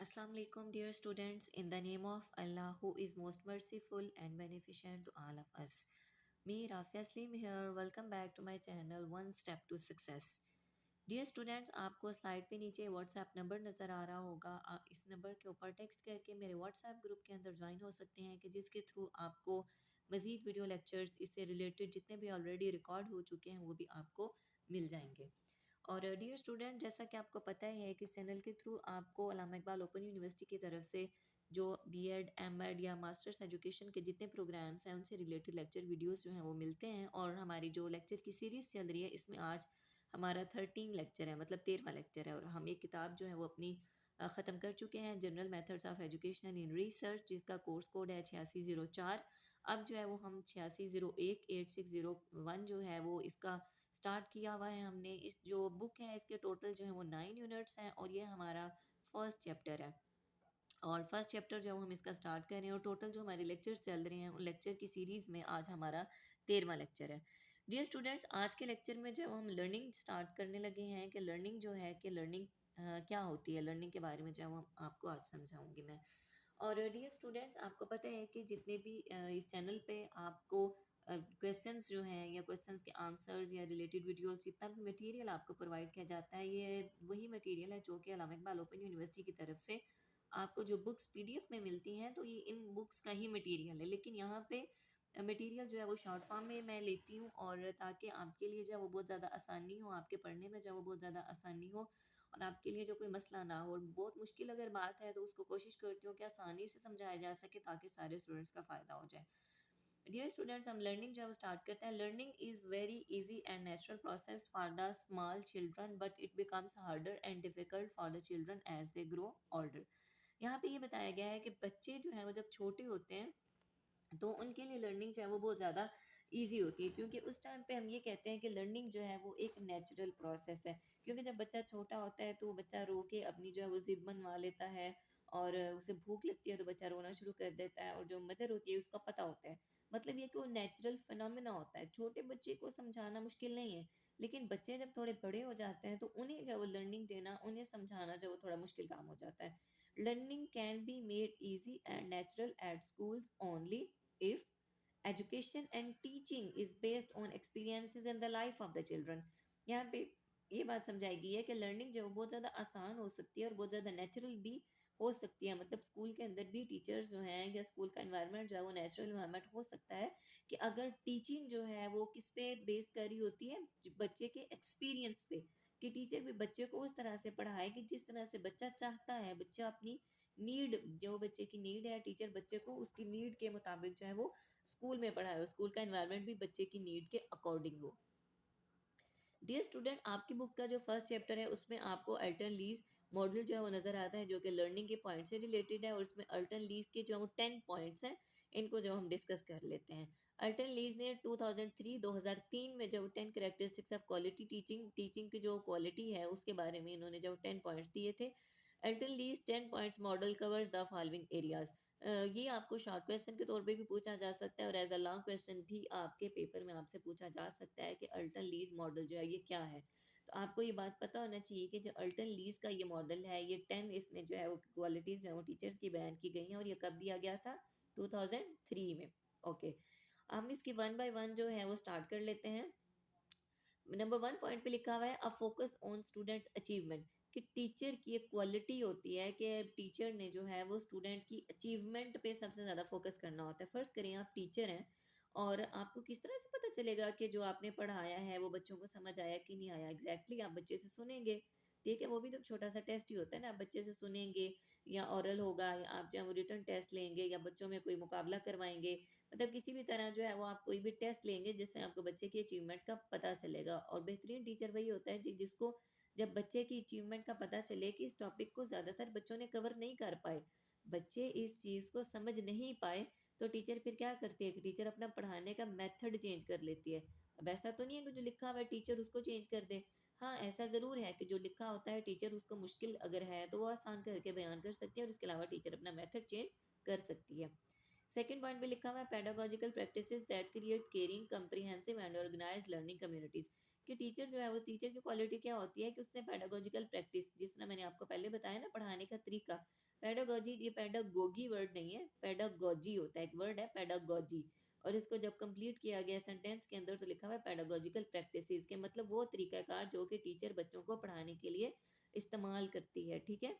Assalamu alaikum, dear students. In the name of Allah, who is most merciful and beneficent to all of us. Me, Rafia Slim here. Welcome back to my channel, One Step to Success. Dear students, आपको slide पे नीचे WhatsApp number नज़र आ रहा होगा। आप इस number के ऊपर टेक्स्ट करके मेरे व्हाट्सएप ग्रुप के अंदर ज्वाइन हो सकते हैं कि जिसके थ्रू आपको मज़ीद वीडियो लेक्चर्स इससे रिलेटेड जितने भी ऑलरेडी रिकॉर्ड हो चुके हैं वो भी आपको मिल जाएंगे। और डियर स्टूडेंट, जैसा कि आपको पता है कि इस चैनल के थ्रू आपको अल्लामा इकबाल ओपन यूनिवर्सिटी की तरफ से जो बीएड, एमएड या मास्टर्स एजुकेशन के जितने प्रोग्राम्स हैं उनसे रिलेटेड लेक्चर वीडियोस जो हैं वो मिलते हैं। और हमारी जो लेक्चर की सीरीज़ चल रही है इसमें आज हमारा 13 लेक्चर है, मतलब 13वां लेक्चर है। और हम ये किताब जो है वो अपनी ख़त्म कर चुके हैं, general methods of education in research, जिसका कोर्स कोड है 8604। अब जो है वो हम 8601 8601 जो है वो इसका स्टार्ट किया हुआ है हमने। इस जो बुक है इसके टोटल जो है वो 9 यूनिट्स हैं और ये हमारा फर्स्ट चैप्टर है। और फर्स्ट चैप्टर जो है वो हम इसका स्टार्ट कर रहे हैं और टोटल जो हमारे लेक्चर्स चल रहे हैं उन लेक्चर की सीरीज़ में आज हमारा 13वां लेक्चर है। डियर स्टूडेंट्स, आज के लेक्चर में जब हम लर्निंग स्टार्ट करने लगे हैं कि लर्निंग जो है कि लर्निंग क्या होती है, लर्निंग के बारे में जो है वो आपको आज समझाऊंगी मैं। और डियर स्टूडेंट्स, आपको पता है कि जितने भी इस चैनल पे आपको क्वेश्चंस जो हैं या क्वेश्चंस के आंसर्स या रिलेटेड वीडियोस जितना भी मटेरियल आपको प्रोवाइड किया जाता है ये वही मटेरियल है जो कि अल्लामा इकबाल ओपन यूनिवर्सिटी की तरफ से आपको जो बुक्स पीडीएफ में मिलती हैं, तो ये इन बुक्स का ही मटेरियल है। लेकिन यहाँ पे मटेरियल जो है वो शॉर्ट फॉर्म में मैं लेती हूँ और ताकि आपके लिए जो है वो बहुत ज़्यादा आसानी हो, आपके पढ़ने में जो है वो बहुत ज़्यादा आसानी हो और आपके लिए जो कोई मसला ना हो। और बहुत मुश्किल अगर बात है तो उसको कोशिश करती हूँ कि आसानी से समझाया जा सके ताकि सारे स्टूडेंट्स का फ़ायदा हो जाए। डियर स्टूडेंट्स, हम लर्निंग जो है वो स्टार्ट करते हैं। Learning is very easy and natural process for the small children, but it becomes harder and difficult for the children as they grow older. यहाँ पे ये बताया गया है कि बच्चे जो हैं वो जब छोटे होते हैं तो उनके लिए लर्निंग जो है वो बहुत ज़्यादा ईजी होती है, क्योंकि उस टाइम पे हम ये कहते हैं कि लर्निंग जो है वो एक नेचुरल प्रोसेस है। क्योंकि जब बच्चा छोटा होता है तो बच्चा रो के अपनी जो है वो ज़िद मनवा लेता है और उसे भूख लगती है तो बच्चा रोना शुरू कर देता है और जो मदर होती है उसका पता होता है। मतलब ये कि वो नेचुरल फिनोमेना होता है। छोटे बच्चे को समझाना मुश्किल नहीं है, लेकिन बच्चे जब थोड़े बड़े हो जाते हैं तो उन्हें जो है वो लर्निंग देना, उन्हें समझाना जो है वो थोड़ा मुश्किल काम हो जाता है। Learning can be made easy and natural at schools only if education and teaching is based on experiences in the life of the children। यहाँ पे ये बात समझाई गई है कि लर्निंग जो है वो बहुत ज़्यादा आसान हो सकती है और बहुत ज़्यादा नेचुरल भी हो सकती है। मतलब स्कूल के अंदर भी टीचर्स जो हैं या स्कूल का इन्वायरमेंट जो है वो नेचुरल इन्वायरमेंट हो सकता है कि अगर टीचिंग जो है वो किस पे बेस कर रही होती है, बच्चे के एक्सपीरियंस पे, कि टीचर भी बच्चे को उस तरह से पढ़ाए कि जिस तरह से बच्चा चाहता है। बच्चा अपनी नीड, जो बच्चे की नीड है, टीचर बच्चे को उसकी नीड के मुताबिक जो है वो स्कूल में पढ़ाए हो, स्कूल का एनवायरनमेंट भी बच्चे की नीड के अकॉर्डिंग हो। डियर स्टूडेंट, आपकी बुक का जो फर्स्ट चैप्टर है उसमें आपको अल्टन लीज मॉडल जो है वो नज़र आता है जो कि लर्निंग के पॉइंट से रिलेटेड है और इसमें अल्टन लीज के जो है वो 10 पॉइंट्स हैं। इनको जो हम डिस्कस कर लेते हैं। अल्टन लीज ने 2003 में जो 10 characteristics of quality teaching, teaching की जो क्वालिटी है उसके बारे में इन्होंने जो 10 पॉइंट्स दिए थे। Alton lease 10 points model covers the following areas. ये आपको शॉर्ट क्वेश्चन के तौर पे भी पूछा जा सकता है और एज अ लॉन्ग क्वेश्चन भी आपके पेपर में आपसे पूछा जा सकता है कि अल्टन लीज मॉडल जो है ये क्या है। तो आपको ये बात पता होना चाहिए कि जो अल्टन लीज का ये मॉडल है, ये 10 इसमें जो है वो क्वालिटीज़ जो है वो टीचर्स की बयान की गई हैं और ये कब दिया गया था? 2003 में। ओके, हम इसकी वन बाय वन जो है वो स्टार्ट कर लेते हैं। नंबर 1 पॉइंट पे लिखा हुआ है a focus on students achievement, कि टीचर की एक क्वालिटी होती है कि टीचर ने जो है वो स्टूडेंट की अचीवमेंट पे सबसे ज़्यादा फोकस करना होता है। फ़र्ज़ करें आप टीचर हैं और आपको किस तरह से पता चलेगा कि जो आपने पढ़ाया है वो बच्चों को समझ आया कि नहीं आया। एग्जैक्टली आप बच्चे से सुनेंगे, ठीक है, वो भी तो छोटा सा टेस्ट ही होता है ना। आप बच्चे से सुनेंगे या ओरल होगा या आप जो है वो रिटन टेस्ट लेंगे या बच्चों में कोई मुकाबला करवाएंगे। मतलब किसी भी तरह जो है वो आप कोई भी टेस्ट लेंगे जिससे आपको बच्चे की अचीवमेंट का पता चलेगा। और बेहतरीन टीचर वही होता है जिसको जब बच्चे की अचीवमेंट का पता चले कि इस टॉपिक को ज़्यादातर बच्चों ने कवर नहीं कर पाए, बच्चे इस चीज़ को समझ नहीं पाए, तो टीचर फिर क्या करती है कि टीचर अपना पढ़ाने का मेथड चेंज कर लेती है। अब ऐसा तो नहीं है कि जो लिखा हुआ है टीचर उसको चेंज कर दे। हाँ, ऐसा ज़रूर है कि जो लिखा होता है टीचर उसको मुश्किल अगर है तो वो आसान करके बयान कर सकती है और इसके अलावा टीचर अपना मेथड चेंज कर सकती है। सेकंड पॉइंट पे लिखा हुआ है pedagogical practices that create caring comprehensive and organised learning communities, कि टीचर जो है वो टीचर की क्वालिटी क्या होती है कि उसने पेडागोजिकल प्रैक्टिस, जिस तरह मैंने आपको पहले बताया ना पढ़ाने का तरीका, पेडागोजी, ये पेडागोगी वर्ड नहीं है, पेडागोजी होता है, एक वर्ड है पेडागोजी। और इसको जब कंप्लीट किया गया सेंटेंस के अंदर तो लिखा हुआ है पेडागोजिकल प्रैक्टिसेस, के मतलब वो तरीकाकार जो कि टीचर बच्चों को पढ़ाने के लिए इस्तेमाल करती है, ठीक है।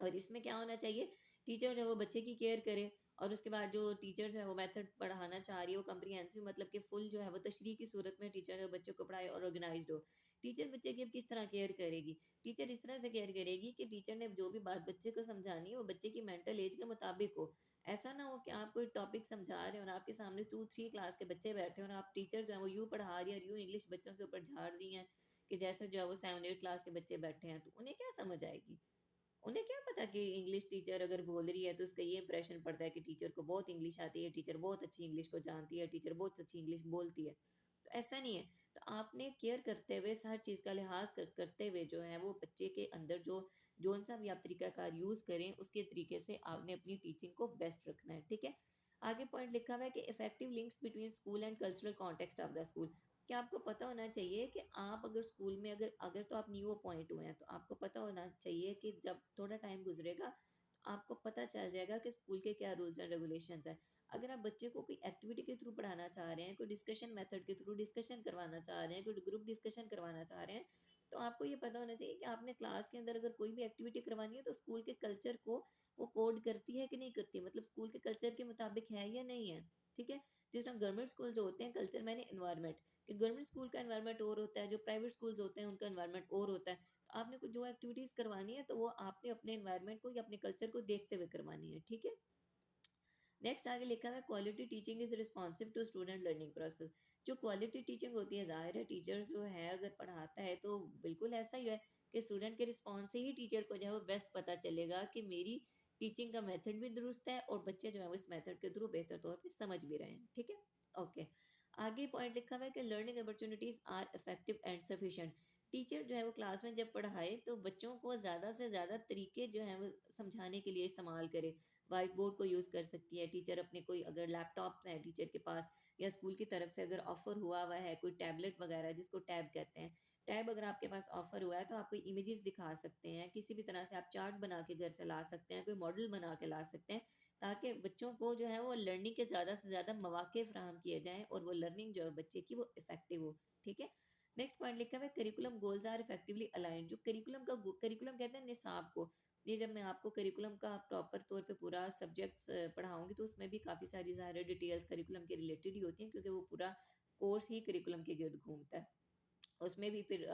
और इसमें क्या होना चाहिए, टीचर जो है वो बच्चे की केयर करे, और उसके बाद जो टीचर जो है वो मेथड पढ़ाना चाह रही है वो कम्प्रीहेंसिव, मतलब कि फुल जो है वो तशरीह की सूरत में टीचर बच्चों को पढ़ाए और ऑर्गेनाइज्ड हो। टीचर बच्चे की अब किस तरह केयर करेगी, टीचर इस तरह से केयर करेगी कि टीचर ने जो भी बात बच्चे को समझानी है वो बच्चे की मेंटल एज के मुताबिक हो। ऐसा ना हो कि आप कोई टॉपिक समझा रहे हो और आपके सामने 2-3 क्लास के बच्चे बैठे हैं और आप टीचर जो है वो यूँ पढ़ा रही है और यूँ इंग्लिश बच्चों के ऊपर झाड़ रही हैं कि जैसे जो है वो 7-8 क्लास के बच्चे बैठे हैं, तो उन्हें क्या समझ आएगी। उन्हें क्या पता कि इंग्लिश टीचर अगर बोल रही है तो उसका ये इंप्रेशन पड़ता है कि टीचर को बहुत इंग्लिश आती है, टीचर बहुत अच्छी इंग्लिश को जानती है, टीचर बहुत अच्छी इंग्लिश बोलती है। तो ऐसा नहीं है। तो आपने केयर करते हुए हर चीज़ का लिहाज करते हुए जो है वो बच्चे के अंदर जो जोन सा भी आप तरीकाकार यूज़ करें उसके तरीके से आपने अपनी टीचिंग को बेस्ट रखना है, ठीक है। आगे पॉइंट लिखा हुआ है कि effective links between school and cultural context of the school. कि आपको पता होना चाहिए कि आप अगर स्कूल में अगर अगर तो आप न्यू अपॉइंट हुए हैं तो आपको पता होना चाहिए कि जब थोड़ा टाइम गुजरेगा तो आपको पता चल जाएगा कि स्कूल के क्या रूल्स एंड रेगुलेशंस हैं। अगर आप बच्चे को कोई एक्टिविटी के थ्रू पढ़ाना चाह रहे हैं, कोई डिस्कशन मेथड के थ्रू डिस्कशन करवाना चाह रहे हैं, कोई ग्रुप डिस्कशन करवाना चाह रहे हैं, तो आपको ये पता होना चाहिए कि आपने क्लास के अंदर अगर कोई भी एक्टिविटी करवानी है तो स्कूल के कल्चर को वो कोड करती है कि नहीं करती, मतलब स्कूल के कल्चर के मुताबिक है या नहीं है, ठीक है। जिस तरह गवर्नमेंट स्कूल जो होते हैं, कल्चर मैंने इन्वायरमेंट, कि गवर्नमेंट स्कूल का एनवायरनमेंट और होता है, जो प्राइवेट स्कूल्स होते हैं उनका एनवायरनमेंट और होता है। तो आपने कुछ जो एक्टिविटीज़ करवानी है तो वो आपने अपने एनवायरनमेंट को या अपने कल्चर को देखते हुए करवानी है, ठीक है। नेक्स्ट आगे लिखा हुआ है quality teaching is responsive to student learning process. जो क्वालिटी टीचिंग होती है, जाहिर है टीचर जो है अगर पढ़ाता है तो बिल्कुल ऐसा ही है कि स्टूडेंट के रिस्पॉन्स से ही टीचर को जो है वो बेस्ट पता चलेगा कि मेरी टीचिंग का मेथड भी दुरुस्त है और बच्चे जो है वो इस मेथड के थ्रू बेहतर तौर पे समझ भी रहे हैं, ठीक है। ओके, आगे पॉइंट लिखा हुआ है कि learning opportunities are effective and sufficient. Teacher जो है वो क्लास में जब पढ़ाए तो बच्चों को ज़्यादा से ज़्यादा तरीके जो है वो समझाने के लिए इस्तेमाल करे। वाइट बोर्ड को यूज़ कर सकती है टीचर, अपने कोई अगर लैपटॉप है टीचर के पास या स्कूल की तरफ से अगर ऑफर हुआ हुआ है कोई टैबलेट वगैरह जिसको टैब कहते हैं, टैब अगर आपके पास ऑफर हुआ है तो आप कोई इमेजेस दिखा सकते हैं, किसी भी तरह से आप चार्ट बना के घर से ला सकते हैं, कोई मॉडल बना के ला सकते हैं, ताकि बच्चों को जो है वो लर्निंग के ज़्यादा से ज़्यादा मौके फ्राहम किए जाएँ और वो लर्निंग जो है बच्चे की वो इफेक्टिव हो, ठीक है। नेक्स्ट पॉइंट लिखा हुआ है curriculum goals are effectively aligned. जो करिकुलम कहते हैं निसाब को, ये जब मैं आपको करिकुलम का प्रॉपर तौर पे पूरा सब्जेक्ट्स पढ़ाऊंगी तो उसमें भी काफ़ी सारी ज़ाहिर डिटेल्स करिकुलम के रिलेटेड ही होती हैं क्योंकि वो पूरा कोर्स ही करिकुलम के गिर्द घूमता है। उसमें भी फिर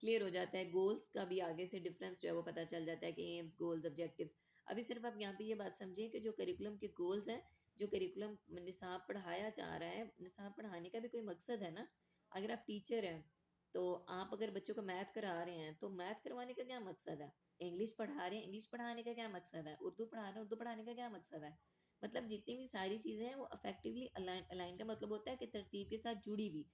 क्लियर हो जाता है गोल्स का भी, आगे से डिफरेंस जो है वो पता चल जाता है कि एम्स गोल्स ऑब्जेक्टिव्स। अभी सिर्फ आप यहाँ पे ये बात समझिए कि जो करिकुलम के गोल्स हैं, जो करिकुलम निसाब पढ़ाया जा रहा है, निसाब पढ़ाने का भी कोई मकसद है ना। अगर आप टीचर हैं तो आप अगर बच्चों को मैथ करा रहे हैं तो मैथ करवाने का क्या मकसद है, इंग्लिश पढ़ा रहे हैं इंग्लिश पढ़ाने का क्या मकसद है, उर्दू पढ़ा रहे हैं उर्दू पढ़ाने का क्या मकसद है। मतलब जितनी भी सारी चीज़ें हैं वो अफेक्टिवली अलाइन अलाइन का मतलब होता है कि तरतीब के साथ जुड़ी हुई,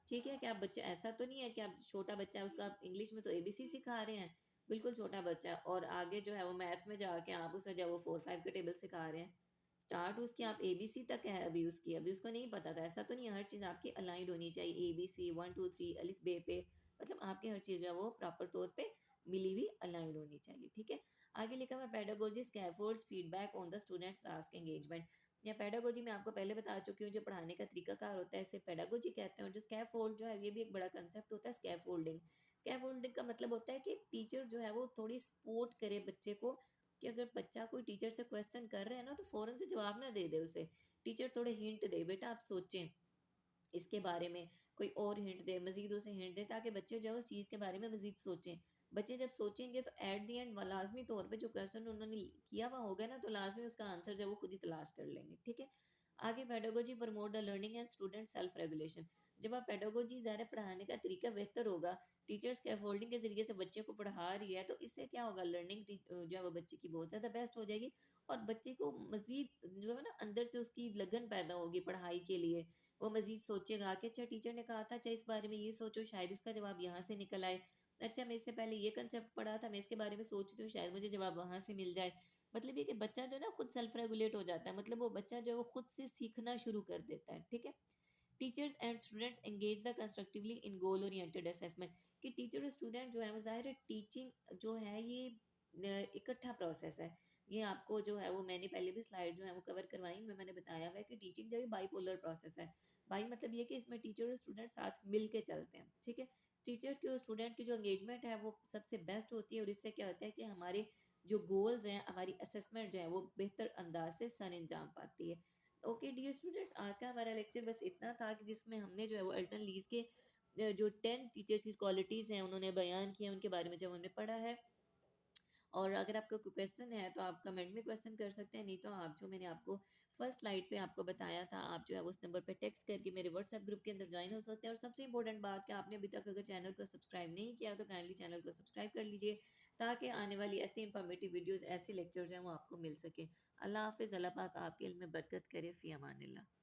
ठीक है। कि आप बच्चा ऐसा तो नहीं है कि आप छोटा बच्चा है उसका आप इंग्लिश में तो एबीसी सिखा रहे हैं, बिल्कुल छोटा बच्चा है और आगे जो है वो मैथ्स में जाके आप उसे जो है वो 4-5 के टेबल सिखा रहे हैं। स्टार्ट उसकी आप एबीसी तक है अभी उसकी, अभी उसको नहीं पता था, ऐसा तो नहीं है। हर चीज़ आपकी अलाइंड होनी चाहिए, एबीसी 1 2 3 अलिफ बे पे, मतलब आपकी हर चीज़ जो है वो प्रॉपर तौर पे मिली हुई अलाइंड होनी चाहिए, ठीक है। आगे लिखा हुआ pedagogy scaffolds feedback on the students task engagement. या पेडागोजी में आपको पहले बता चुकी हूँ, जो पढ़ाने का तरीकाकार होता है इसे पेडागोजी कहते हैं। और जो स्कैफोल्ड जो है ये भी एक बड़ा कंसेप्ट होता है, स्कैफोल्डिंग। स्कैफोल्डिंग का मतलब होता है कि टीचर जो है वो थोड़ी सपोर्ट करे बच्चे को, कि अगर बच्चा कोई टीचर से क्वेश्चन कर रहे हैं ना तो फौरन से जवाब ना दे दे उसे, टीचर थोड़े हिंट दे, बेटा आप सोचें इसके बारे में, कोई और हिंट दे, मज़ीद उसे हिंट दे ताकि बच्चे जो है उस चीज़ के बारे में मज़ीद सोचें। बच्चे जब सोचेंगे तो एट द एंड लाज़मी तौर पे जो क्वेश्चन उन्होंने किया हुआ होगा ना तो लाज़मी उसका आंसर जो है वो खुद ही तलाश कर लेंगे, ठीक है। आगे pedagogy promote the learning and student self regulation. जब आप पेडागोजी ज़्यादा पढ़ाने का तरीका बेहतर होगा, टीचर स्कैफोल्डिंग के ज़रिए से बच्चे को पढ़ा रही है तो इससे क्या होगा, लर्निंग जो है वो बच्चे की बहुत ज़्यादा बेस्ट हो जाएगी और बच्चे को मज़ीद जो है ना अंदर से उसकी लगन पैदा होगी पढ़ाई के लिए। वो मज़ीद सोचेगा कि अच्छा टीचर ने कहा था, अच्छा इस बारे में ये सोचो शायद इसका जवाब यहाँ से निकल आए, अच्छा मैं इससे पहले ये कंसेप्ट पढ़ा था मैं इसके बारे में सोचती हूँ शायद मुझे जवाब वहाँ से मिल जाए। मतलब ये कि बच्चा जो है ना खुद सेल्फ रेगुलेट हो जाता है, मतलब वो बच्चा जो है वो खुद से सीखना शुरू कर देता है, ठीक है। Teachers and students engage the constructively in goal oriented assessment. कि टीचर और स्टूडेंट जो है वो ज़ाहिर है टीचिंग जो है ये इकट्ठा प्रोसेस है। ये आपको जो है वो मैंने पहले भी स्लाइड जो है वो कवर करवाई, इनमें मैंने बताया हुआ है कि टीचिंग जो है बाइपोलर प्रोसेस है। बाई मतलब ये कि इसमें टीचर और स्टूडेंट साथ मिल के चलते हैं, ठीक है। टीचर की और स्टूडेंट की जो एंगेजमेंट है वो सबसे बेस्ट होती है, और इससे क्या होता है कि हमारे जो गोल्स हैं, हमारी असेसमेंट जो है वो बेहतर अंदाज से सर अंजाम पाती है। ओके डियर स्टूडेंट्स, आज का हमारा लेक्चर बस इतना था कि जिसमें हमने जो है वो अल्टन लीज के जो 10 टीचर्स की क्वालिटीज़ हैं उन्होंने बयान किया, उनके बारे में जब हमने पढ़ा है। और अगर आपका कोई क्वेश्चन है तो आप कमेंट में क्वेश्चन कर सकते हैं, नहीं तो आप जो मैंने आपको फर्स्ट स्लाइड पे आपको बताया था, आप जो है उस नंबर पे टेक्स्ट करके मेरे व्हाट्सएप ग्रुप के अंदर ज्वाइन हो सकते हैं। और सबसे इंपॉर्टेंट बात कि आपने अभी तक अगर चैनल को सब्सक्राइब नहीं किया तो काइंडली चैनल को सब्सक्राइब कर लीजिए, ताकि आने वाली ऐसी इंफॉर्मेटिव वीडियोज़, ऐसे लेक्चर जो हैं वो आपको मिल सके। अल्लाह हाफिज़, अल्लाह पाक आपके इल्म में बरकत करे, फ़ी अमानिल्लाह।